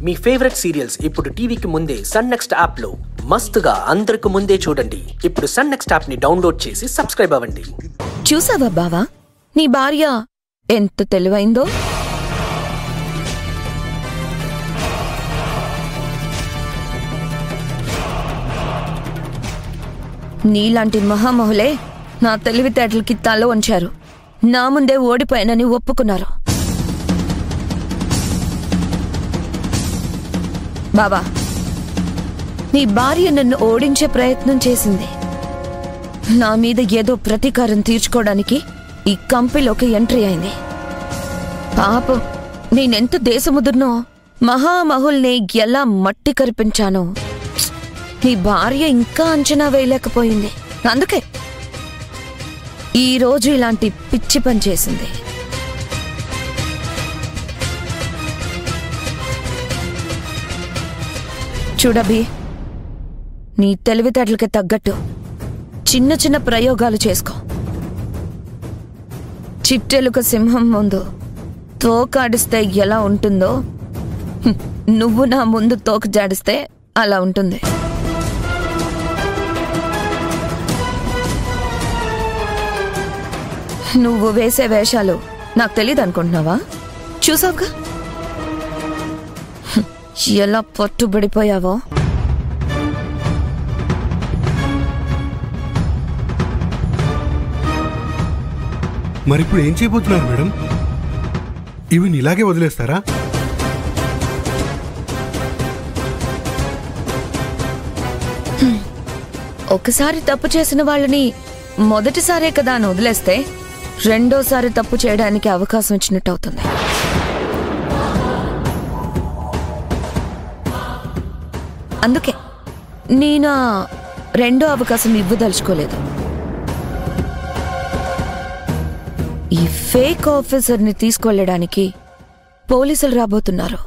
మీ favourite serials ఇప్పుడు టీవీకి ముందే సన్ నెక్స్ట్ యాప్ లో మస్తుగా అందరికి ముందే చూడండి. ఇప్పుడు సన్ నెక్స్ట్ యాప్ ని డౌన్లోడ్ చేసి సబ్స్క్రైబ్ అవ్వండి. చూసావా బావా, నీ భార్య ఎంత తెలివైందో. నీలాంటి మహామహులే నా తెలివితేటలకి తల వంచారు. నా ముందే ఓడిపోయానని ఒప్పుకున్నారు. బాబా, నీ భార్య నన్ను ఓడించే ప్రయత్నం చేసింది. నా మీద ఏదో ప్రతీకారం తీర్చుకోవడానికి ఈ కంపెనీలోకి ఎంట్రీ అయింది. పాపం, నేనెంత దేశముదుర్నో, మహామహుల్ని ఎలా మట్టి కరిపించానో నీ భార్య ఇంకా అంచనా వేయలేకపోయింది. అందుకే ఈరోజు ఇలాంటి పిచ్చి పని చేసింది. చూడబి, నీ తెలివితేటలకి తగ్గట్టు చిన్న చిన్న ప్రయోగాలు చేసుకో. చిట్టెలుక సింహం ముందు తోకాడిస్తే ఎలా ఉంటుందో, నువ్వు నా ముందు తోక జాడిస్తే అలా ఉంటుంది. నువ్వు వేసే వేషాలు నాకు తెలియదు అనుకుంటున్నావా? చూసావుగా ఎలా పట్టుబడిపోయావో. మరిప్పుడు ఏం చేయబోతున్నారు మేడం? ఇవి ఇలాగే వదిలేస్తారా? ఒకసారి తప్పు చేసిన వాళ్ళని మొదటిసారే కదా అని వదిలేస్తే రెండోసారి తప్పు చేయడానికి అవకాశం ఇచ్చినట్టు అవుతుంది. అందుకే నేను రెండో అవకాశం ఇవ్వదలుచుకోలేదు. ఈ ఫేక్ ఆఫీసర్ని తీసుకెళ్ళడానికి పోలీసులు రాబోతున్నారు.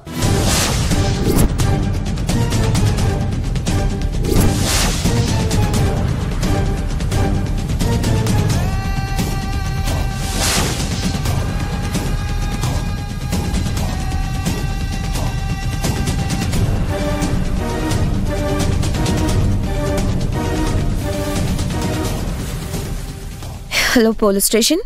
Hello, police station.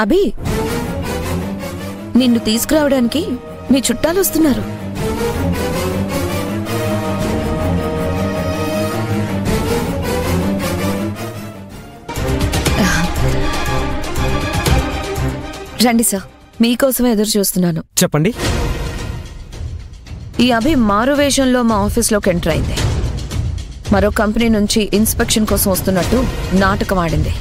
అభి, నిన్ను తీసుకురావడానికి మీ చుట్టాలు వస్తున్నారు. రండి సార్, మీకోసమే ఎదురు చూస్తున్నాను. చెప్పండి. ఈ అభి మారువేషంలో మా ఆఫీస్లోకి ఎంటర్ అయింది. మరో కంపెనీ నుంచి ఇన్స్పెక్షన్ కోసం వస్తున్నట్టు నాటకం ఆడింది.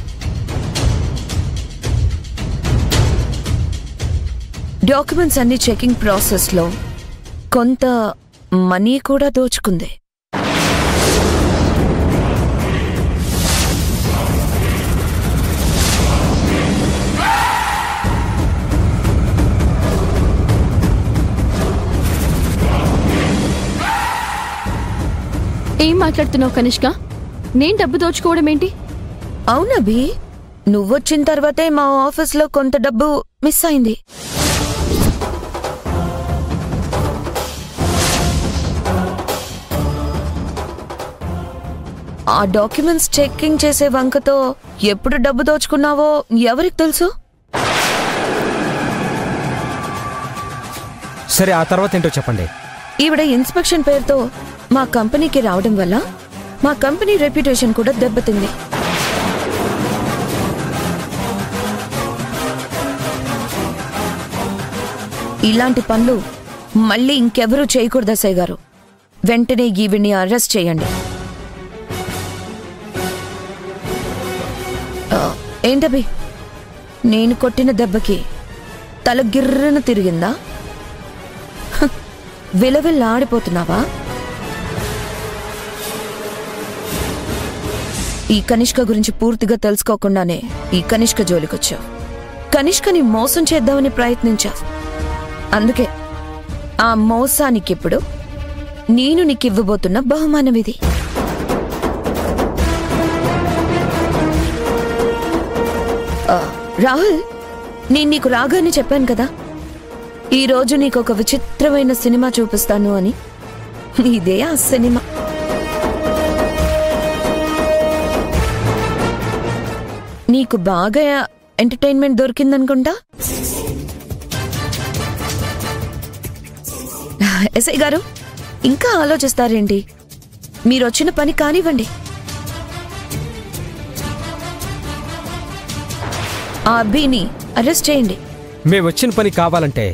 డాక్యుమెంట్స్ అన్ని చెకింగ్ ప్రాసెస్లో కొంత మనీ కూడా దోచుకుంది. ఏం మాట్లాడుతున్నావు కనిష్క? నేను డబ్బు దోచుకోవడం ఏంటి? అవునభి, నువ్వొచ్చిన తర్వాతే మా ఆఫీస్లో కొంత డబ్బు మిస్ అయింది. ఆ డాక్యుమెంట్స్ చెకింగ్ చేసే వంకతో ఎప్పుడు డబ్బు దోచుకున్నావో ఎవరికి తెలుసు? సరే, ఆ తర్వాత ఏంటో చెప్పండి. ఈవిడ ఇన్స్పెక్షన్ పేరుతో మా కంపెనీకి రావడం వల్ల మా కంపెనీ రెప్యుటేషన్ కూడా దెబ్బతింది. ఇలాంటి పనులు మళ్ళీ ఇంకెవరూ చేయకూడదు అసయ్య గారు. వెంటనే ఈవిడ్ని అరెస్ట్ చేయండి. ఏంటబి, నేను కొట్టిన దెబ్బకి తల గిర్రన తిరిగిందా? విలవిల్లాడిపోతున్నావా? ఈ కనిష్క గురించి పూర్తిగా తెలుసుకోకుండానే ఈ కనిష్క జోలికొచ్చావు. కనిష్కని మోసం చేద్దామని ప్రయత్నించావు. అందుకే ఆ మోసానికిప్పుడు నేను నీకివ్వబోతున్న బహుమానం ఇది. రాహుల్, నేను నీకు రాగానే చెప్పాను కదా, ఈరోజు నీకు ఒక విచిత్రమైన సినిమా చూపిస్తాను అని. ఇదే ఆ సినిమా. నీకు బాగా ఎంటర్టైన్మెంట్ దొరికిందనుకుంటా. ఎస్ఐ గారు, ఇంకా ఆలోచిస్తారేంటి? మీరొచ్చిన పని కానివ్వండి. ఆ అబ్బిని అరెస్ట్ చేయండి. మేమొచ్చిన పని కావాలంటే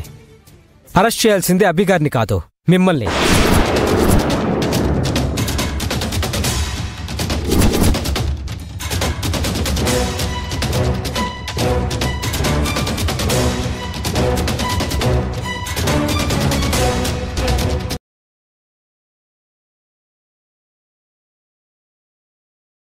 అరెస్ట్ చేయాల్సిందే అబ్బి గారిని కాదు, మిమ్మల్ని.